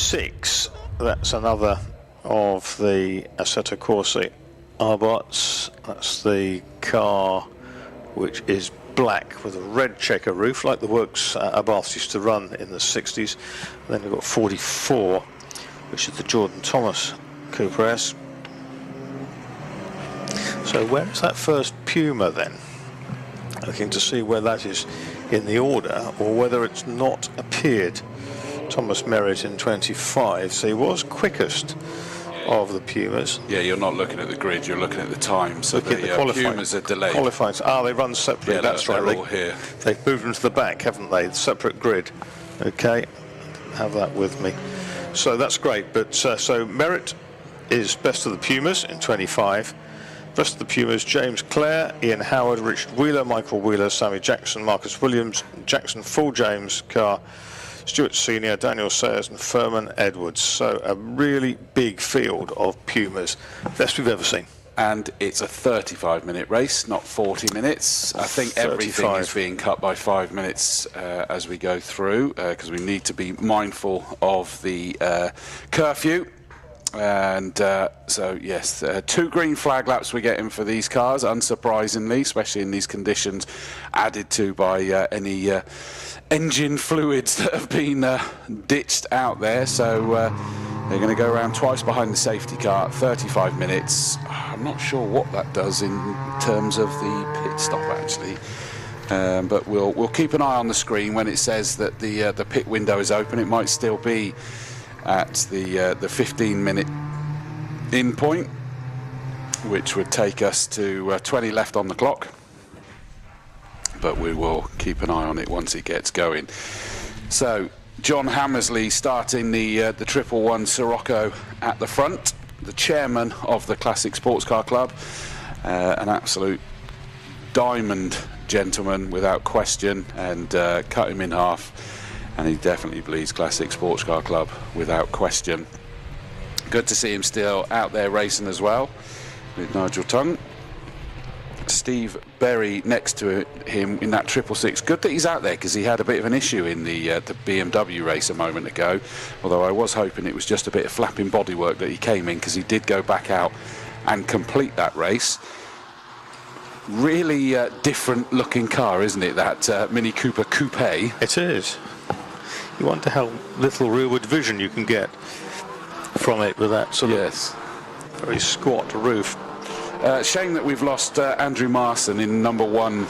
6, that's another of the Assetto Corsa Arbots. That's the car which is black with a red checker roof, like the works Abarth used to run in the 60s. And then we've got 44, which is the Jordan Thomas Cooper S. So where is that first Puma then? Looking to see where that is in the order, or whether it's not appeared. Thomas Merritt in 25, so he was quickest of the Pumas. Yeah, you're not looking at the grid, you're looking at the time. So the Pumas are delayed. Qualifying. They run separately. Yeah, that's they're right. all here. They've moved them to the back, haven't they? Separate grid. Okay, have that with me. So that's great. But so Merritt is best of the Pumas in 25. Rest of the Pumas: James Clare, Ian Howard, Richard Wheeler, Michael Wheeler, Sammy Jackson, Marcus Williams, Jackson Full James Carr, Stuart Senior, Daniel Sayers and Furman Edwards. So a really big field of Pumas, best we've ever seen. And it's a 35-minute race, not 40 minutes. I think 35. Everything is being cut by 5 minutes as we go through, because we need to be mindful of the curfew. And so yes, 2 green flag laps we're getting for these cars, unsurprisingly, especially in these conditions, added to by any engine fluids that have been ditched out there. So they're going to go around twice behind the safety car, 35 minutes. I'm not sure what that does in terms of the pit stop actually, but we'll keep an eye on the screen when it says that the pit window is open. It might still be at the 15-minute in point, which would take us to 20 left on the clock, but we will keep an eye on it once it gets going. So John Hammersley starting the 111 Sirocco at the front, the chairman of the Classic Sports Car Club, an absolute diamond gentleman without question, and cut him in half. And he definitely bleeds Classic Sports Car Club without question. Good to see him still out there racing as well with Nigel Tongue. Steve Berry next to him in that 666. Good that he's out there, because he had a bit of an issue in the BMW race a moment ago. Although I was hoping it was just a bit of flapping bodywork that he came in, because he did go back out and complete that race. Really different looking car, isn't it, that Mini Cooper Coupe? It is. You wonder how little rearward vision you can get from it with that sort of very squat roof. Shame that we've lost Andrew Marson in #1.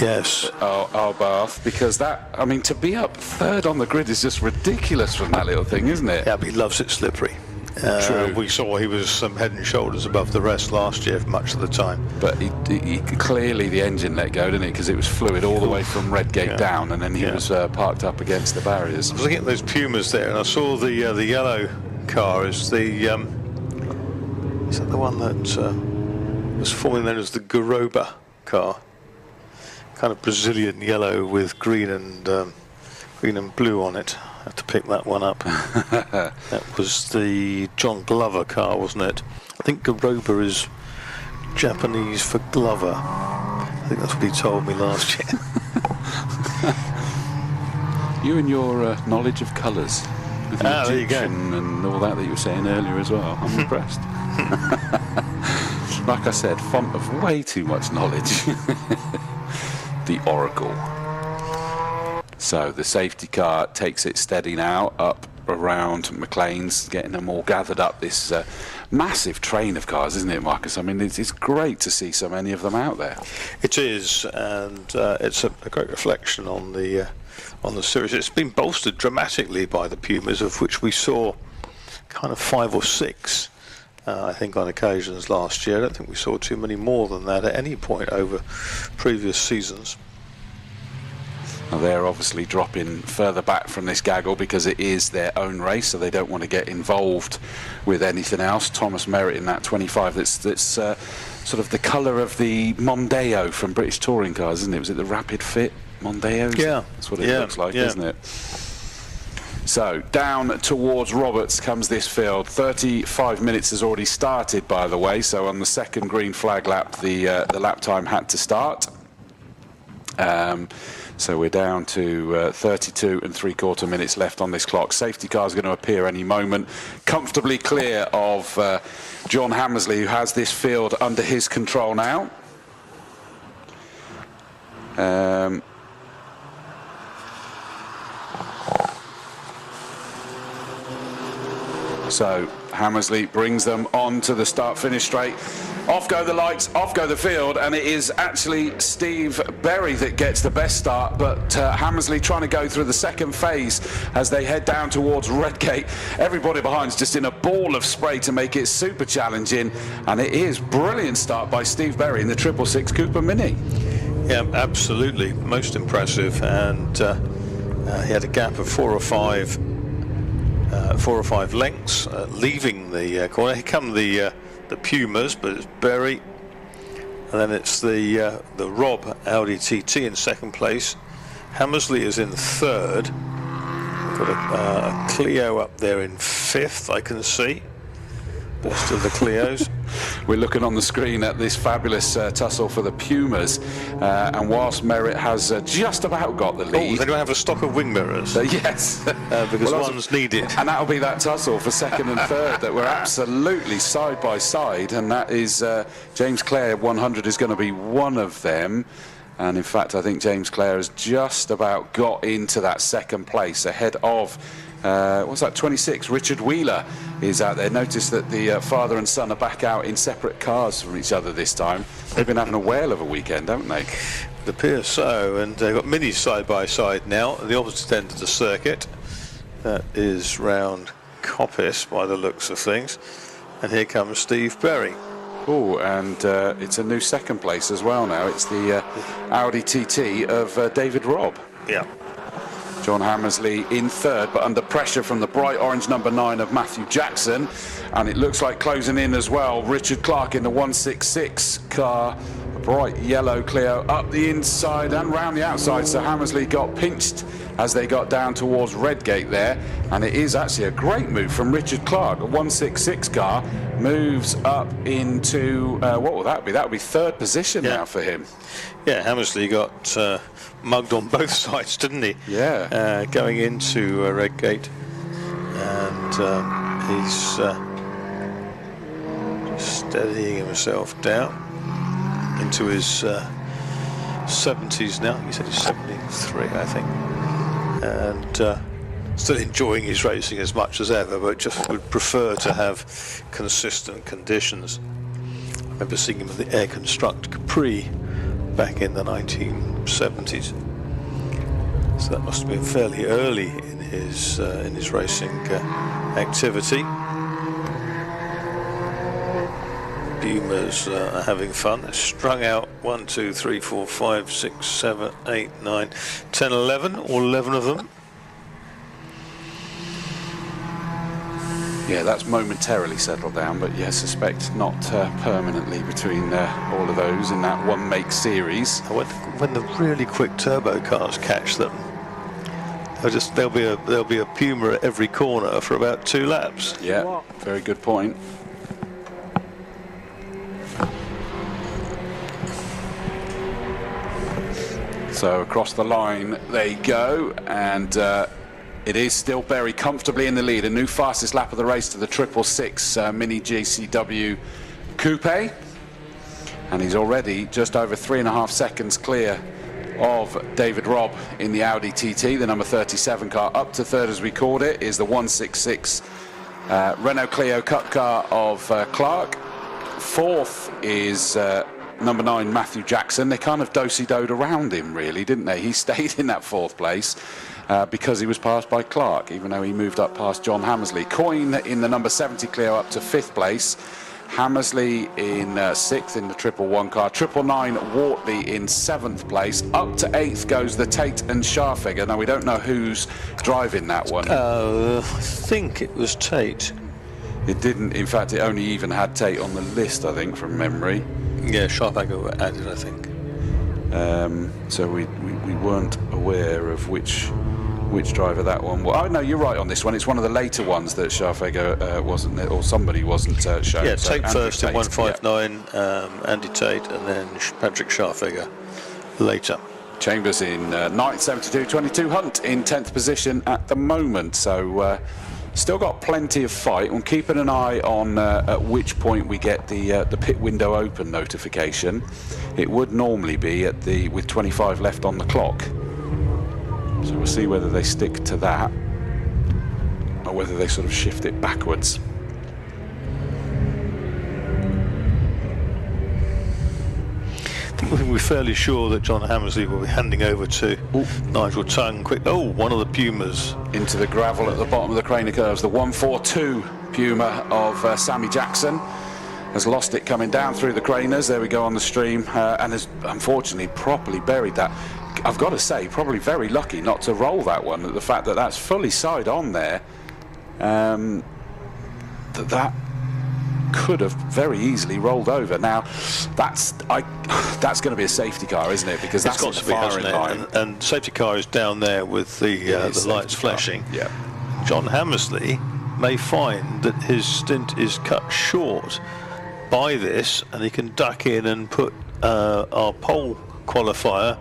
Yes. Arbath, because that, I mean, to be up third on the grid is just ridiculous from that little thing, isn't it? Yeah, but he loves it slippery. True. We saw he was head and shoulders above the rest last year for much of the time. But he clearly the engine let go, didn't it? Because it was fluid all the way from Redgate down, and then he was parked up against the barriers. I was looking at those Pumas there, and I saw the yellow car is the is that the one that was formerly known as the Garoba car? Kind of Brazilian yellow with green and blue on it. I have to pick that one up. That was the John Glover car, wasn't it? I think Garoba is Japanese for Glover. I think that's what he told me last year. You and your knowledge of colours. There you go. And all that you were saying earlier as well. I'm impressed. Like I said, font of way too much knowledge. The Oracle. So the safety car takes it steady now up around McLean's, getting them all gathered up. This massive train of cars, isn't it, Marcus? I mean, it's great to see so many of them out there. It is, and it's a great reflection on the series. It's been bolstered dramatically by the Pumas, of which we saw kind of 5 or 6, I think, on occasions last year. I don't think we saw too many more than that at any point over previous seasons. Now they're obviously dropping further back from this gaggle because it is their own race, so they don't want to get involved with anything else. Thomas Merritt in that 25, that's sort of the colour of the Mondeo from British touring cars, isn't it? Was it the Rapid Fit Mondeo? Yeah. That's what it looks like, isn't it? So down towards Roberts comes this field. 35 minutes has already started, by the way, so on the second green flag lap the lap time had to start. So we're down to 32 3/4 minutes left on this clock. Safety car is going to appear any moment. Comfortably clear of John Hammersley, who has this field under his control now. So Hammersley brings them on to the start-finish straight. Off go the lights, off go the field, and it is actually Steve Berry that gets the best start, but Hammersley trying to go through the second phase as they head down towards Redgate. Everybody behind's just in a ball of spray to make it super challenging, and it is brilliant start by Steve Berry in the 666 Cooper Mini. Yeah, absolutely, most impressive, and he had a gap of 4 or 5 lengths, leaving the corner. Here come the Pumas, but it's Berry, and then it's the Rob Audi TT in second place. Hammersley is in third. We've got a Clio up there in fifth, I can see. Best of the Clios. We're looking on the screen at this fabulous tussle for the Pumas, and whilst Merritt has just about got the lead. Oh, they don't have a stock of wing mirrors. Yes, because one's needed. And that'll be that tussle for second and third that we're absolutely side by side, and that is James Clare 100 is going to be one of them. And in fact, I think James Clare has just about got into that second place ahead of what's that, 26, Richard Wheeler is out there. Notice that the father and son are back out in separate cars from each other this time. They've been having a whale of a weekend, haven't they? It appears so, and they've got minis side by side now at the opposite end of the circuit. That is round Coppice by the looks of things. And here comes Steve Berry. Oh, and it's a new second place as well now. It's the Audi TT of David Robb. Yeah. John Hammersley in third, but under pressure from the bright orange number 9 of Matthew Jackson, and it looks like closing in as well. Richard Clark in the 166 car, a bright yellow Clio up the inside and round the outside, so Hammersley got pinched as they got down towards Redgate there, and it is actually a great move from Richard Clark. A 166 car moves up into what will that be? That would be third position now for him. Yeah, Hammersley got mugged on both sides, didn't he? Yeah. Going into Redgate, and he's just steadying himself down into his 70s now. He said he's 73, I think, and still enjoying his racing as much as ever, but just would prefer to have consistent conditions. I remember seeing him in the Air Construct Capri back in the 1970s, so that must have been fairly early in his racing activity. Pumas are having fun. They're strung out 1, 2, 3, 4, 5, 6, 7, 8, 9, 10, 11, all 11 of them. Yeah, that's momentarily settled down, but yeah, I suspect not permanently between all of those in that one make series. When the really quick turbo cars catch them, there'll be a Puma at every corner for about 2 laps. Yeah, very good point. So across the line they go, and it is still Berry comfortably in the lead. A new fastest lap of the race to the 666 Mini GCW Coupe, and he's already just over 3.5 seconds clear of David Robb in the Audi TT, the number 37 car. Up to third, as we called it, is the 166 Renault Clio Cup car of Clark. Fourth is number 9 Matthew Jackson. They kind of do-si-doed around him, really, didn't they? He stayed in that 4th place because he was passed by Clark, even though he moved up past John Hammersley. Coyne in the number 70 Clio up to 5th place. Hammersley in 6th in the 111 car. 999 Wortley in 7th place. Up to 8th goes the Tate and Scharfegger. Now, we don't know who's driving that one. I think it was Tate. It didn't. In fact, it only even had Tate on the list, I think, from memory. Yeah, Scharfegger added, I think. So we weren't aware of which driver that one was. Oh no, you're right on this one. It's one of the later ones that Scharfegger wasn't there, or somebody wasn't shown. Yeah, so Tate first in 159, Andy Tate, and then Patrick Scharfegger later. Chambers in 9th, 72.22. Hunt in 10th position at the moment. So still got plenty of fight. I'm keeping an eye on at which point we get the pit window open notification. It would normally be at with 25 left on the clock. So we'll see whether they stick to that or whether they sort of shift it backwards. I think we're fairly sure that John Hammersley will be handing over to Nigel Tongue. Quick, one of the Pumas into the gravel at the bottom of the Craner curves. The 142 Puma of Sammy Jackson has lost it coming down through the Craners. There we go on the stream, and has unfortunately properly buried that. I've got to say, probably very lucky not to roll that one. The fact that that's fully side on there, that could have very easily rolled over. Now, that's going to be a safety car, isn't it? Because that's got to be firing line. And safety car is down there with the lights flashing. Yeah. John Hammersley may find that his stint is cut short by this, and he can duck in and put our pole qualifier,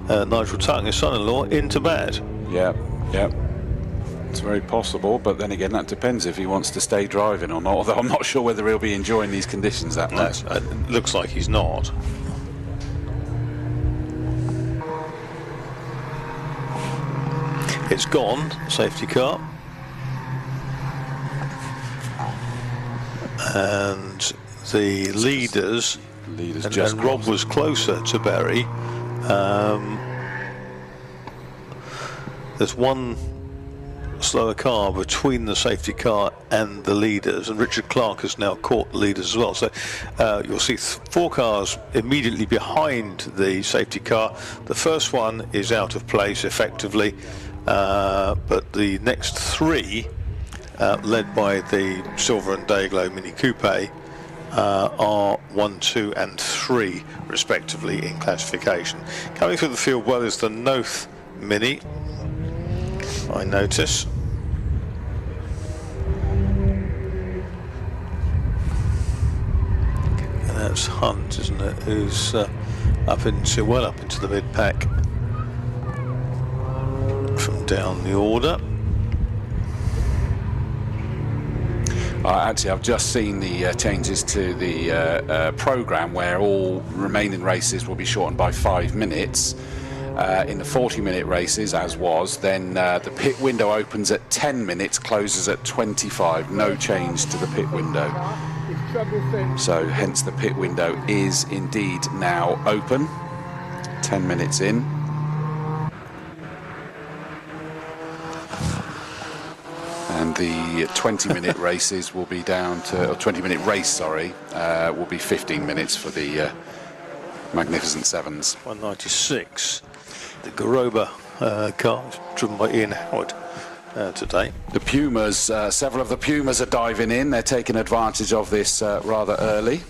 Nigel Tongue, his son-in-law, into bat. Yeah. It's very possible, but then again, that depends if he wants to stay driving or not, although I'm not sure whether he'll be enjoying these conditions that much. It looks like he's not. It's gone, safety car. And the leaders just and Rob was closer to Barry. There's one slower car between the safety car and the leaders, and Richard Clark has now caught the leaders as well. So you'll see 4 cars immediately behind the safety car. The first one is out of place effectively, but the next 3, led by the Silver and Dayglow Mini Coupe, are 1, 2 and 3 respectively in classification. Coming through the field well is the Noth Mini, I notice. And that's Hunt, isn't it, who's up into the mid-pack from down the order. Actually, I've just seen the changes to the programme where all remaining races will be shortened by 5 minutes. In the 40-minute races, as was, then the pit window opens at 10 minutes, closes at 25. No change to the pit window. So hence the pit window is indeed now open, 10 minutes in. And the 20-minute races will be down to, or 20-minute race, sorry, will be 15 minutes for the Magnificent Sevens. 196. The Garoba car, driven by Ian Howard today. The Pumas, several of the Pumas are diving in. They're taking advantage of this rather early.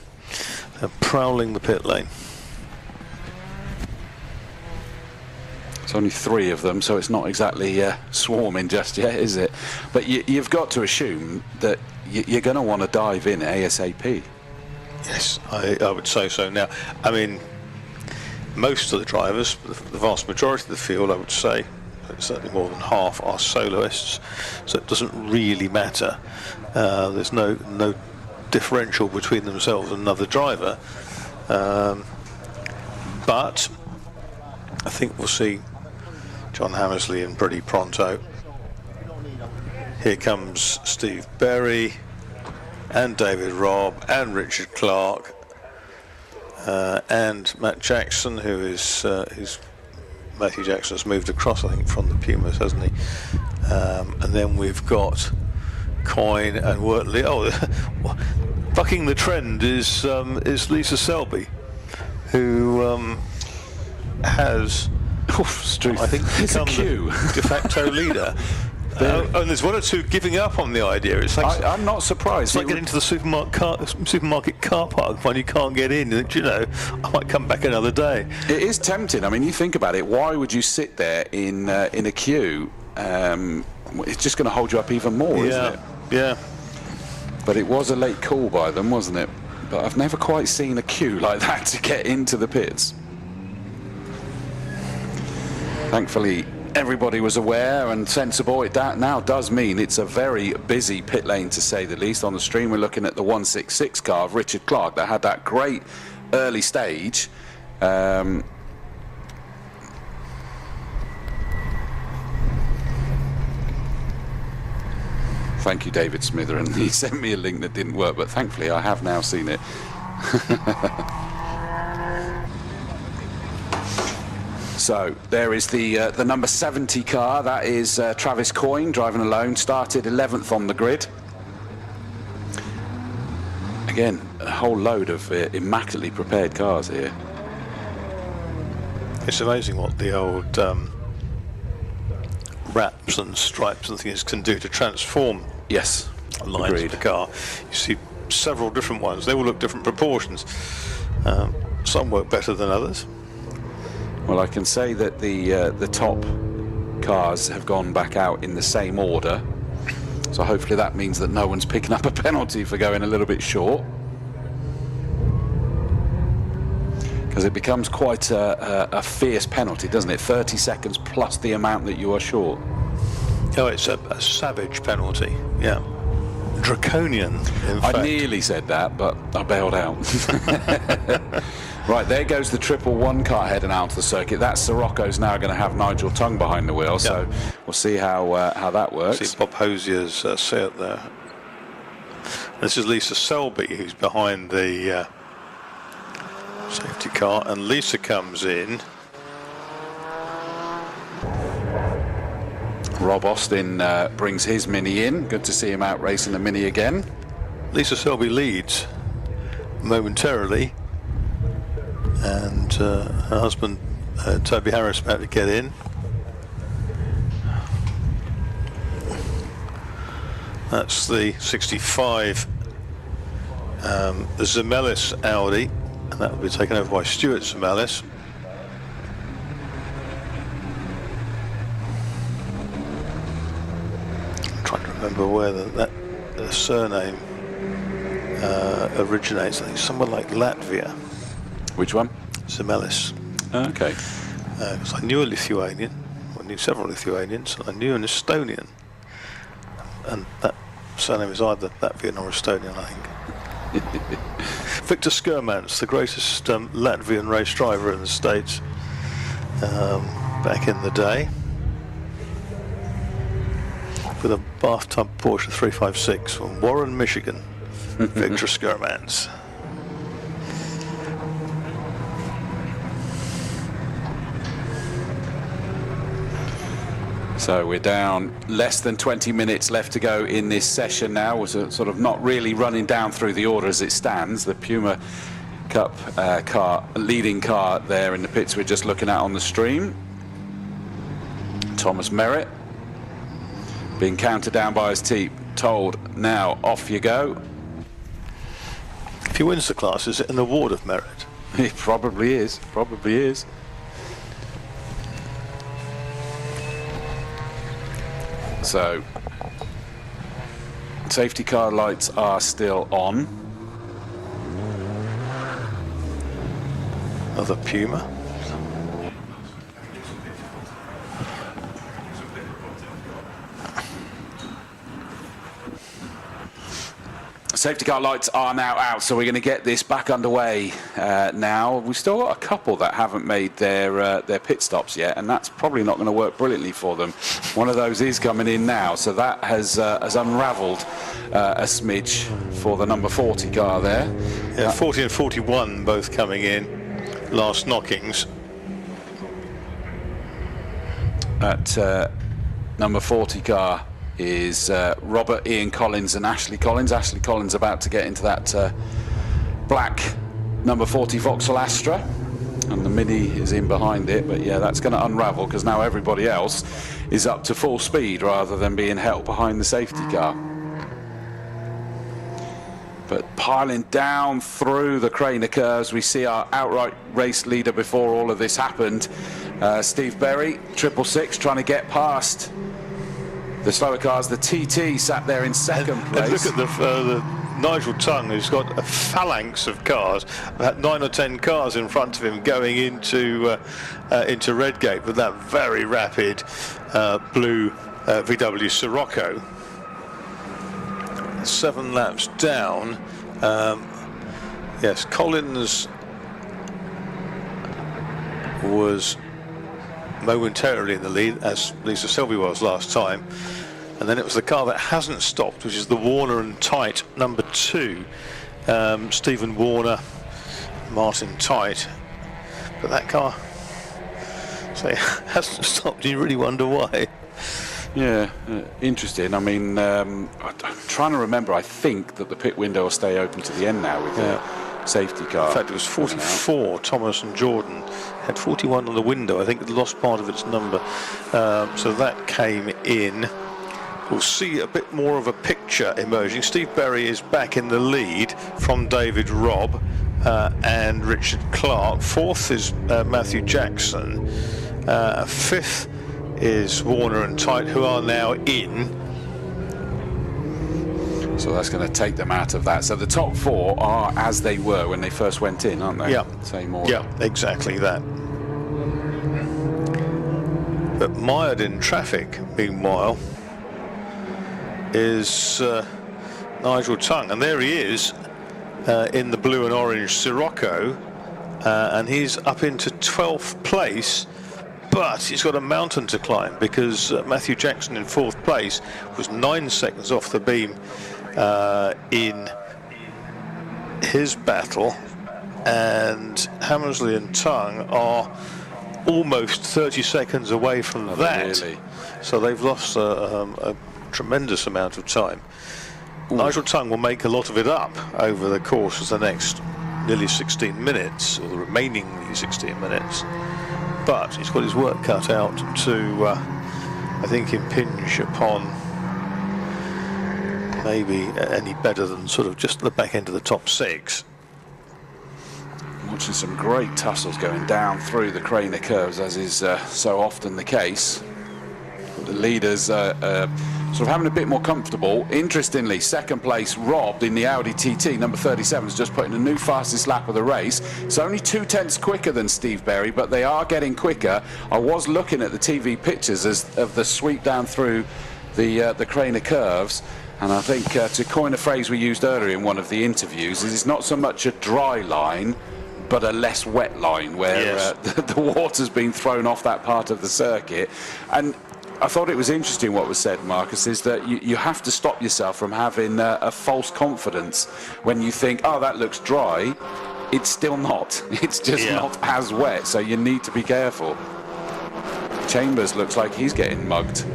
They're prowling the pit lane. It's only 3 of them, so it's not exactly swarming just yet, is it? But you've got to assume that you're going to want to dive in ASAP. Yes, I would say so. Now, I mean, most of the drivers, the vast majority of the field, I would say, certainly more than half, are soloists, so it doesn't really matter. There's no differential between themselves and another driver. But I think we'll see John Hammersley in pretty pronto. Here comes Steve Berry and David Robb and Richard Clark. And Matt Jackson, who is Matthew Jackson has moved across, I think, from the Pumas, hasn't he? And then we've got Coyne and Wortley. Oh, bucking the trend is Lisa Selby, who has, I think, become the de facto leader. And there's 1 or 2 giving up on the idea. It's like, I'm not surprised. It's like getting into the supermarket car park when you can't get in. You know, I might come back another day. It is tempting. I mean, you think about it. Why would you sit there in a queue? It's just going to hold you up even more, isn't it? Yeah. But it was a late call by them, wasn't it? But I've never quite seen a queue like that to get into the pits. Thankfully, everybody was aware and sensible. It now does mean it's a very busy pit lane, to say the least. On the stream, we're looking at the 166 car of Richard Clark that had that great early stage. Thank you, David Smitherin. He sent me a link that didn't work, but thankfully I have now seen it. So there is the number 70 car. That is Travis Coyne driving alone. Started 11th on the grid. Again, a whole load of immaculately prepared cars here. It's amazing what the old wraps and stripes and things can do to transform lines of the car. You see several different ones. They all look different proportions. Some work better than others. Well, I can say that the top cars have gone back out in the same order. So hopefully that means that no one's picking up a penalty for going a little bit short. Because it becomes quite a fierce penalty, doesn't it? 30 seconds plus the amount that you are short. Oh, it's a savage penalty, yeah. Draconian, in fact. I nearly said that, but I bailed out. Right, there goes the 111 car heading out to the circuit. That Sirocco's now going to have Nigel Tongue behind the wheel, so we'll see how that works. See Bob Hosier's set there. This is Lisa Selby, who's behind the safety car, and Lisa comes in. Rob Austin brings his Mini in. Good to see him out racing the Mini again. Lisa Selby leads momentarily, and her husband Toby Harris about to get in. That's the 65 the Zemelis Audi, and that will be taken over by Stuart Zemelis. I'm trying to remember where the surname originates. I think somewhere like Latvia. Which one? Zemelis. Okay. Because I knew a Lithuanian, I knew several Lithuanians, and I knew an Estonian. And that surname is either Latvian or Estonian, I think. Victor Skurmans, the greatest Latvian race driver in the States back in the day, with a bathtub Porsche 356 from Warren, Michigan. Victor Skurmans. So we're down less than 20 minutes left to go in this session now. We're sort of not really running down through the order as it stands. The Puma Cup car, leading car there in the pits we're just looking at on the stream. Thomas Merritt being counted down by his team, told now off you go. If he wins the class, is it an award of merit? It probably is, probably is. So, safety car lights are still on. Another Puma. Safety car lights are now out, so we're going to get this back underway now. We've still got a couple that haven't made their pit stops yet, and that's probably not going to work brilliantly for them. One of those is coming in now, so that has unravelled a smidge for the number 40 car there. Yeah, 40 and 41 both coming in, last knockings. At number 40 car is Robert Ian Collins and Ashley Collins. Ashley Collins about to get into that black number 40 Vauxhall Astra, and the Mini is in behind it, but yeah, that's going to unravel because now everybody else is up to full speed rather than being held behind the safety car. But piling down through the Craner curves, we see our outright race leader before all of this happened, Steve Berry, 666, trying to get past the slower cars. The TT sat there in second place. And look at the Nigel Tongue, who's got a phalanx of cars, about 9 or 10 cars in front of him going into Redgate with that very rapid blue VW Sirocco. 7 laps down. Yes, Collins was momentarily in the lead, as Lisa Selby was last time, and then it was the car that hasn't stopped, which is the Warner and Tite number 2, Stephen Warner, Martin Tite, but that car hasn't stopped. You really wonder why. Yeah, interesting. I mean, I'm trying to remember. I think that the pit window will stay open to the end now with the safety car. In fact, it was 44. Thomas and Jordan had 41 on the window. I think it lost part of its number, so that came in. We'll see a bit more of a picture emerging. Steve Berry is back in the lead from David Robb and Richard Clark. Fourth is Matthew Jackson. Fifth is Warner and Tite, who are now in. So that's going to take them out of that. So the top 4 are as they were when they first went in, aren't they? Yeah. Same order. Yeah, exactly that. But mired in traffic, meanwhile, is Nigel Tongue. And there he is in the blue and orange Sirocco. And he's up into 12th place. But he's got a mountain to climb, because Matthew Jackson in 4th place was 9 seconds off the beam in his battle, and Hammersley and Tongue are almost 30 seconds away from that. Really? So they've lost a tremendous amount of time. Ooh. Nigel Tongue will make a lot of it up over the course of the next nearly 16 minutes, or the remaining nearly 16 minutes. But he's got his work cut out to, I think, impinge upon maybe any better than sort of just the back end of the top 6. Watching some great tussles going down through the Craner curves, as is so often the case. But the leaders sort of having a bit more comfortable. Interestingly, 2nd place Rob in the Audi TT, number 37, has just put in a new fastest lap of the race. It's only 2/10 quicker than Steve Berry, but they are getting quicker. I was looking at the TV pictures of the sweep down through the Craner curves, and I think to coin a phrase we used earlier in one of the interviews, it's not so much a dry line, but a less wet line, where the water's been thrown off that part of the circuit. And I thought it was interesting what was said, Marcus, is that you have to stop yourself from having a false confidence when you think, oh, that looks dry. It's still not. It's just not as wet, so you need to be careful. Chambers looks like he's getting mugged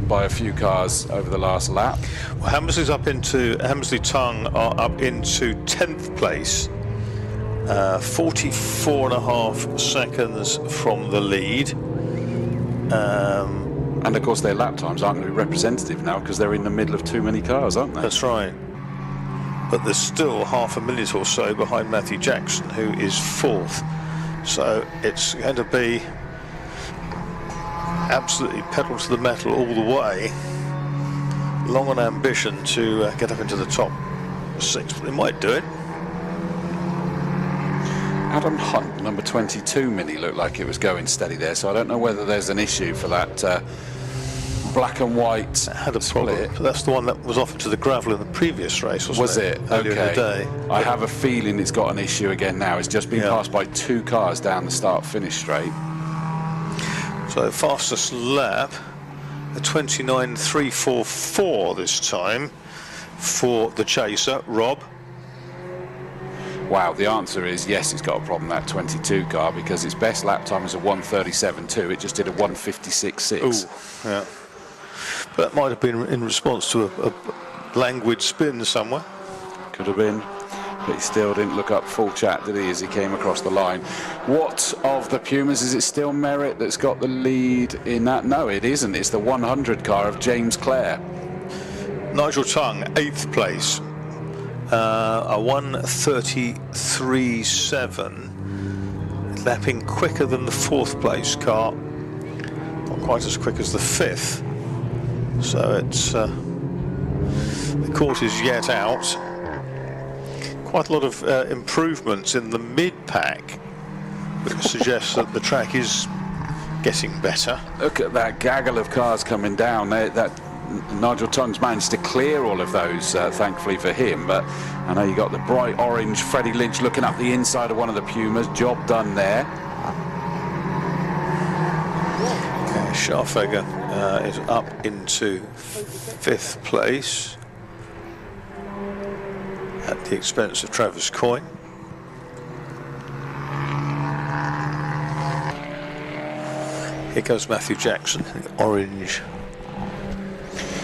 by a few cars over the last lap. Well, Hammersley Tongue are up into 10th place, 44.5 seconds from the lead. And of course their lap times aren't going to be representative now, because they're in the middle of too many cars, aren't they? That's right. But there's still half a minute or so behind Matthew Jackson, who is 4th. So it's going to be absolutely pedal to the metal all the way. Long on ambition to get up into the top 6, but they might do it. Adam Hunt, number 22 Mini, looked like it was going steady there, so I don't know whether there's an issue for that black and white had a problem. That's the one that was offered to the gravel in the previous race, wasn't it? Earlier in the day. I have a feeling it's got an issue again now. It's just been passed by 2 cars down the start-finish straight. So fastest lap, a 29.344 this time for the chaser, Rob. Wow, the answer is yes, it's got a problem, that 22 car, because its best lap time is a 1:37.2. It just did a 1:56.6. Ooh, yeah. But that might have been in response to a languid spin somewhere. Could have been. But he still didn't look up full chat, did he, as he came across the line? What of the Pumas? Is it still Merritt that's got the lead in that? No, it isn't. It's the 100 car of James Clare. Nigel Tongue, 8th place. A 1:33.7, lapping quicker than the 4th place car, not quite as quick as the 5th. So it's the course is yet out. Quite a lot of improvements in the mid-pack, which suggests that the track is getting better. Look at that gaggle of cars coming down. That Nigel Tongue's managed to clear all of those, thankfully for him. But I know you got the bright orange Freddie Lynch looking up the inside of one of the Pumas. Job done there. Okay, Scharfegger is up into 5th place at the expense of Travis Coyne. Here goes Matthew Jackson, the orange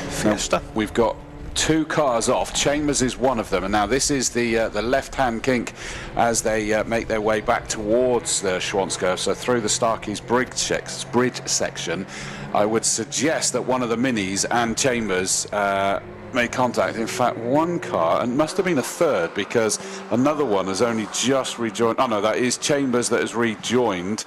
Fiesta. Now, we've got 2 cars off. Chambers is one of them, and now this is the left-hand kink as they make their way back towards the Schwanz, so through the Starkey's bridge section. I would suggest that one of the Minis and Chambers made contact. In fact, one car, and must have been a third, because another one has only just rejoined. Oh no, that is Chambers that has rejoined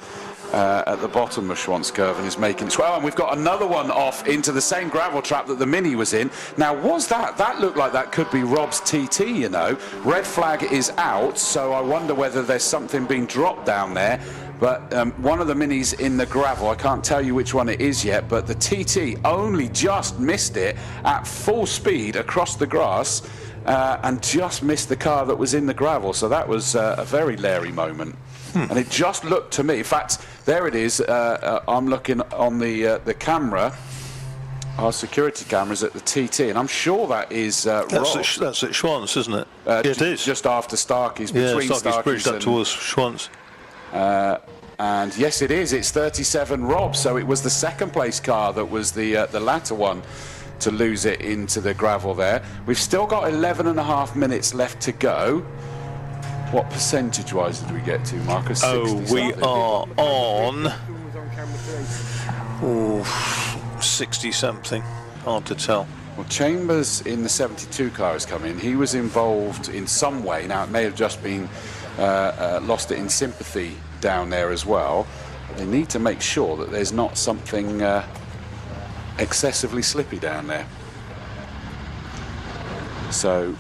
at the bottom of Schwanz Curve and is making its way. And we've got another one off into the same gravel trap that the Mini was in. Now, was that looked like that could be Rob's TT, you know. Red flag is out, so I wonder whether there's something being dropped down there. But one of the Minis in the gravel, I can't tell you which one it is yet, but the TT only just missed it at full speed across the grass and just missed the car that was in the gravel. So that was a very leery moment. And it just looked to me, in fact, there it is. I'm looking on the camera, our security cameras at the TT, and I'm sure that is Rob. That's at Schwanz, isn't it? It is. Just after Starkey's, Yeah, between Starkey's bridged up and, towards Schwanz. and yes, it is. It's 37 Rob, so it was the second place car that was the latter one to lose it into the gravel there. We've still got 11.5 minutes left to go. What percentage-wise did we get to, Marcus? Oh, we are on 60-something. Hard to tell. Well, Chambers in the 72 car has come in. He was involved in some way. Now, it may have just been lost it in sympathy down there as well. But they need to make sure that there's not something excessively slippy down there. So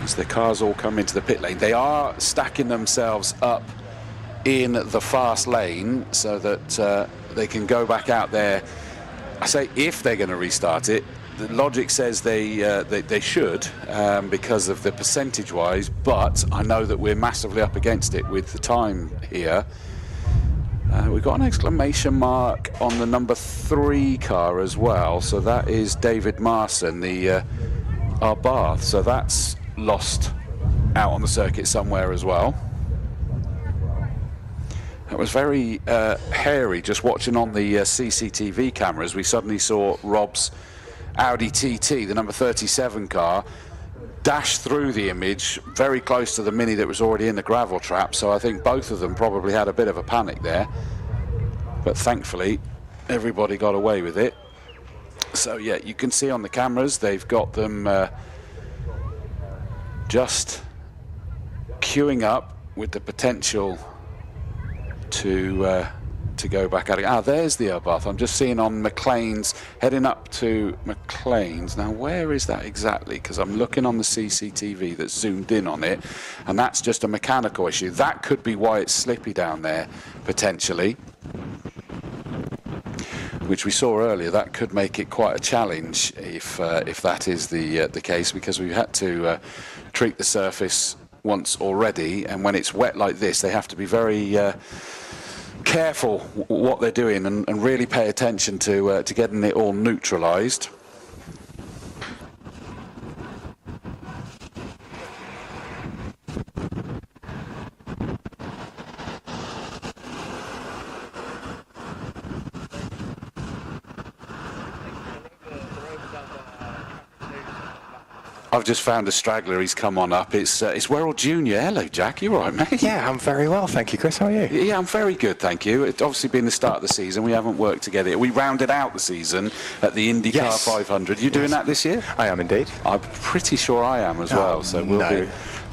as the cars all come into the pit lane, they are stacking themselves up in the fast lane so that they can go back out there. I say if they're going to restart it, the logic says they should because of the percentage-wise, but I know that we're massively up against it with the time here. We've got an exclamation mark on the number 3 car as well, so that is David Marson, the Arbath, so that's lost out on the circuit somewhere as well. That was very hairy just watching on the CCTV cameras. We suddenly saw Rob's Audi TT, the number 37 car, dash through the image very close to the Mini that was already in the gravel trap, so I think both of them probably had a bit of a panic there, but thankfully everybody got away with it. So yeah, you can see on the cameras they've got them just queuing up with the potential to go back at it. Ah, there's the Arbath. I'm just seeing on McLean's, heading up to McLean's. Now, where is that exactly? Because I'm looking on the CCTV that's zoomed in on it, and that's just a mechanical issue. That could be why it's slippy down there, potentially, which we saw earlier. That could make it quite a challenge if that is the case, because we've had to treat the surface once already, and when it's wet like this, they have to be very careful what they're doing and really pay attention to getting it all neutralised. I've just found a straggler. He's come on up. It's Werrell Jr. Hello, Jack. You all right, mate? Yeah, I'm very well, thank you, Chris. How are you? Yeah, I'm very good, thank you. It's obviously been the start of the season. We haven't worked together. We rounded out the season at the IndyCar 500. You doing that this year? I am indeed. I'm pretty sure I am as well. So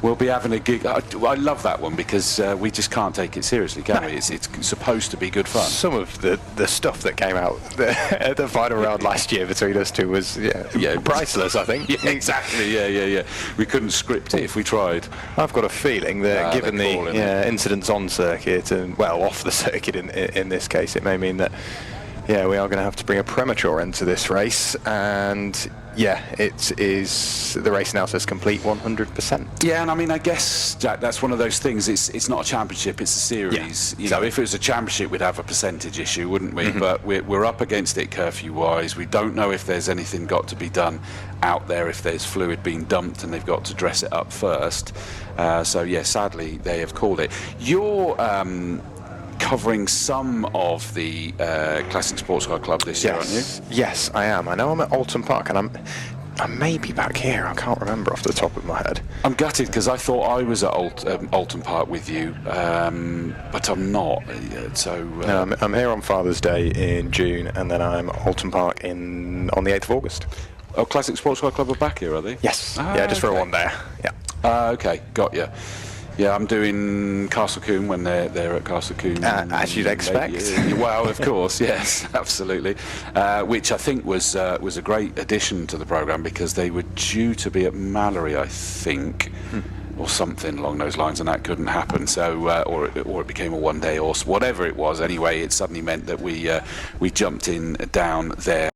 we'll be having a gig. I love that one because we just can't take it seriously, can we? It's supposed to be good fun. Some of the stuff that came out at the final round last year between us two was priceless, I think. Yeah, exactly. Yeah. We couldn't script it if we tried. I've got a feeling that given the incidents on circuit and off the circuit in this case, it may mean that we are going to have to bring a premature end to this race, and it is, the race now says complete 100%. Yeah, and I mean, I guess, Jack, that's one of those things. It's not a championship, it's a series. You know, if it was a championship, we'd have a percentage issue, wouldn't we? But we're up against it curfew-wise. We don't know if there's anything got to be done out there, if there's fluid being dumped and they've got to dress it up first. Sadly, they have called it. You're covering some of the Classic Sports Car Club this year, aren't you? Yes, I am. I know I'm at Alton Park, and I may be back here. I can't remember off the top of my head. I'm gutted because I thought I was at Alton Park with you, but I'm not. No, I'm here on Father's Day in June, and then I'm at Alton Park on the 8th of August. Oh, Classic Sports Car Club are back here, are they? Yes. Just for one day. Yeah. Okay, got you. Yeah, I'm doing Castle Combe when they're at Castle Combe. As you'd expect. Well, of course, yes, absolutely. Which I think was a great addition to the programme because they were due to be at Mallory, I think, or something along those lines, and that couldn't happen. So, or it became a one-day, or whatever it was. Anyway, it suddenly meant that we jumped in down there.